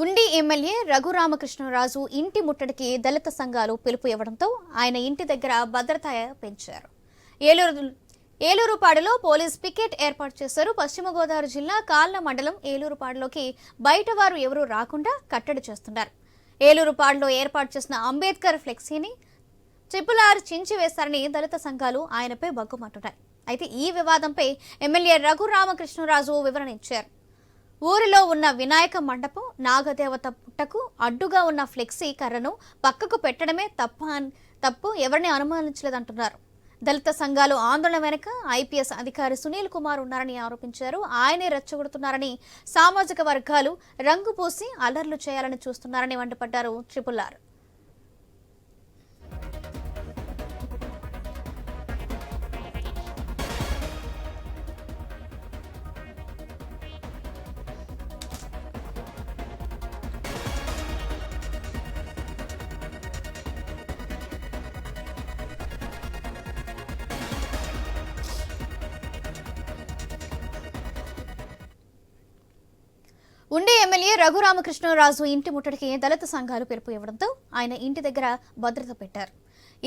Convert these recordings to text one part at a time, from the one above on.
ఉండి ఎమ్మెల్యే రఘురామకృష్ణరాజు ఇంటి ముట్టడికి దళిత సంఘాలు పిలుపు ఇవ్వడంతో ఆయన ఇంటి దగ్గర భద్రత పెంచారు. ఏలూరుపాడులో పోలీస్ పికెట్ ఏర్పాటు చేశారు. పశ్చిమ గోదావరి జిల్లా కాళ్ల మండలం ఏలూరుపాడులోకి బయట వారు ఎవరూ రాకుండా కట్టడి చేస్తున్నారు. ఏలూరుపాడులో ఏర్పాటు చేసిన అంబేద్కర్ ఫ్లెక్సీని RRR చించివేశారని దళిత సంఘాలు ఆయనపై బగ్గుమంటున్నాయి. అయితే ఈ వివాదంపై ఎమ్మెల్యే రఘురామకృష్ణరాజు వివరణ ఇచ్చారు. ఊరిలో ఉన్న వినాయక మండపం నాగదేవత పుట్టకు అడ్డుగా ఉన్న ఫ్లెక్సీ కర్రను పక్కకు పెట్టడమే తప్పు ఎవరిని అనుమానించలేదంటున్నారు. దళిత సంఘాలు ఆందోళన వెనుక IPS అధికారి సునీల్ కుమార్ ఉన్నారని ఆరోపించారు. ఆయనే రెచ్చగొడుతున్నారని, సామాజిక వర్గాలు రంగు పూసి అల్లర్లు చేయాలని చూస్తున్నారని మండిపడ్డారు RRR. ఉండి ఎమ్మెల్యే రఘురామకృష్ణరాజు ఇంటి ముట్టడికి దళిత సంఘాలు పిలుపు ఇవ్వడంతో ఆయన ఇంటి దగ్గర భద్రత పెట్టారు.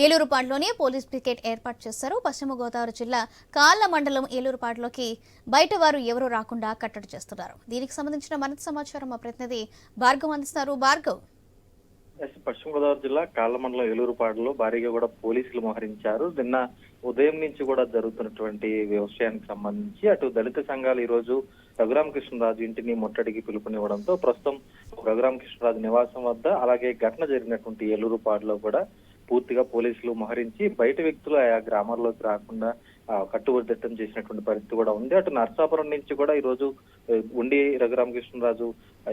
ఏలూరుపాడులోనే పోలీస్ పికెట్ ఏర్పాటు చేశారు. పశ్చిమ గోదావరి జిల్లా కాళ్ల మండలం ఏలూరుపాడులోకి బయట వారు ఎవరూ రాకుండా కట్టడి చేస్తున్నారు. దీనికి సంబంధించిన మరింత సమాచారం మా ప్రతినిధి భార్గవ్ అందిస్తారు. భార్గవ్, పశ్చిమ గోదావరి జిల్లా కాళ్ల మండలం ఏలూరుపాడులో భారీగా కూడా పోలీసులు మోహరించారు. నిన్న ఉదయం నుంచి కూడా జరుగుతున్నటువంటి విషయానికి సంబంధించి అటు దళిత సంఘాలు ఈ రోజు రఘురామకృష్ణరాజు ఇంటిని ముట్టడికి పిలుపునివ్వడంతో ప్రస్తుతం రఘురామకృష్ణరాజు నివాసం వద్ద అలాగే ఘటన జరిగినటువంటి ఏలూరుపాడులో కూడా పూర్తిగా పోలీసులు మోహరించి బయట వ్యక్తులు ఆయా గ్రామాల్లోకి రాకుండా కట్టుబడిద్దట్టం చేసినటువంటి పరిస్థితి కూడా ఉంది. అటు నర్సాపురం నుంచి కూడా ఈ రోజు ఉండి రఘురామకృష్ణరాజు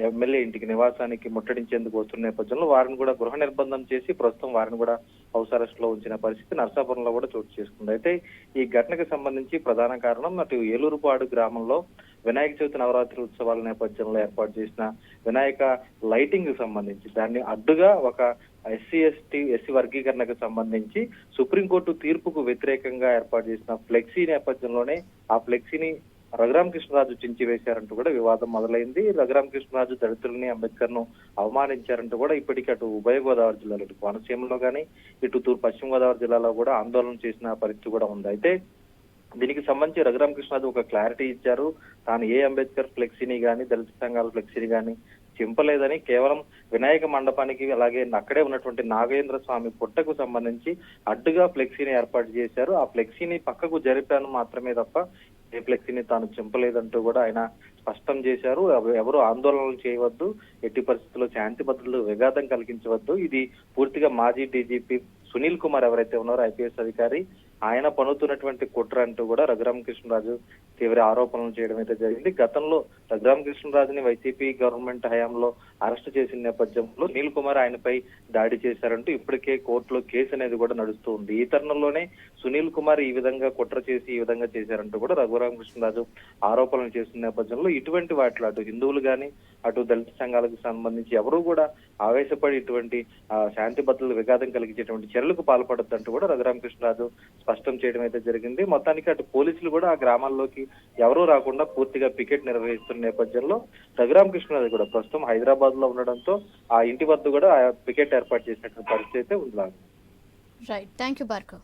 ఎమ్మెల్యే ఇంటికి నివాసానికి ముట్టడించేందుకు వస్తున్న నేపథ్యంలో వారిని కూడా గృహ నిర్బంధం చేసి ప్రస్తుతం వారిని కూడా హౌస్ అరెస్ట్ లో ఉంచిన పరిస్థితి నర్సాపురంలో కూడా చోటు చేసుకుంది. అయితే ఈ ఘటనకు సంబంధించి ప్రధాన కారణం అటు ఏలూరుపాడు గ్రామంలో వినాయక చవితి నవరాత్రి ఉత్సవాల నేపథ్యంలో ఏర్పాటు చేసిన వినాయక లైటింగ్ సంబంధించి దాన్ని అడ్డుగా ఒక SC వర్గీకరణకు సంబంధించి సుప్రీంకోర్టు తీర్పుకు వ్యతిరేకంగా ఏర్పాటు చేసిన ఫ్లెక్సీ నేపథ్యంలోనే ఆ ఫ్లెక్సీని రఘురామకృష్ణరాజు చించివేశారంటూ కూడా వివాదం మొదలైంది. రఘురామకృష్ణరాజు దళితులని అంబేద్కర్ ను అవమానించారంటూ కూడా ఇప్పటికీ అటు ఉభయ గోదావరి జిల్లాలో ఇటు కోనసీమలో కానీ ఇటు పశ్చిమ గోదావరి జిల్లాలో కూడా ఆందోళన చేసిన పరిస్థితి కూడా ఉంది. అయితే దీనికి సంబంధించి రఘురామకృష్ణరాజు ఒక క్లారిటీ ఇచ్చారు. తాను ఏ అంబేద్కర్ ఫ్లెక్సీని కానీ దళిత సంఘాల ఫ్లెక్సీని కానీ చింపలేదని, కేవలం వినాయక మండపానికి అలాగే అక్కడే ఉన్నటువంటి నాగేంద్ర స్వామి పుట్టకు సంబంధించి అడ్డుగా ఫ్లెక్సీని ఏర్పాటు చేశారు. ఆ ఫ్లెక్సీని పక్కకు జరిపాను మాత్రమే తప్ప ఏ ఫ్లెక్సీని తాను చింపలేదంటూ కూడా ఆయన స్పష్టం చేశారు. ఎవరు ఆందోళనలు చేయవద్దు, ఎట్టి పరిస్థితుల్లో శాంతి భద్రతలు విఘాతం కలిగించవద్దు. ఇది పూర్తిగా మాజీ DGP సునీల్ కుమార్ ఎవరైతే ఉన్నారో IPS అధికారి ఆయన పనుతున్నటువంటి కుట్ర అంటూ కూడా రఘురామకృష్ణరాజు తీవ్ర ఆరోపణలు చేయడం అయితే జరిగింది. గతంలో రఘురామకృష్ణరాజుని వైసీపీ గవర్నమెంట్ హయాంలో అరెస్ట్ చేసిన నేపథ్యంలో సునీల్ కుమార్ ఆయనపై దాడి చేశారంటూ ఇప్పటికే కోర్టులో కేసు అనేది కూడా నడుస్తూ ఉంది. ఈ తరుణంలోనే సునీల్ కుమార్ ఈ విధంగా కుట్ర చేసి ఈ విధంగా చేశారంటూ కూడా రఘురామకృష్ణరాజు ఆరోపణలు చేసిన నేపథ్యంలో ఇటువంటి వాటిలో అటు హిందువులు కానీ అటు దళిత సంఘాలకు సంబంధించి ఎవరూ కూడా ఆవేశపడి ఇటువంటి శాంతి భద్రతలు విఘాతం కలిగించేటువంటి చర్యలకు పాల్పడద్దంటూ కూడా రఘురామకృష్ణరాజు స్పష్టం చేయడం అయితే జరిగింది. మొత్తానికి అటు పోలీసులు కూడా ఆ గ్రామాల్లోకి ఎవరూ రాకుండా పూర్తిగా పికెట్ నిర్వహిస్తున్న నేపథ్యంలో రఘురామకృష్ణరాజు కూడా ప్రస్తుతం హైదరాబాద్ లో ఉండడంతో ఆ ఇంటి వద్ద కూడా పికెట్ ఏర్పాటు చేసినటువంటి పరిస్థితి అయితే ఉంది. Right, thank you Bhargav.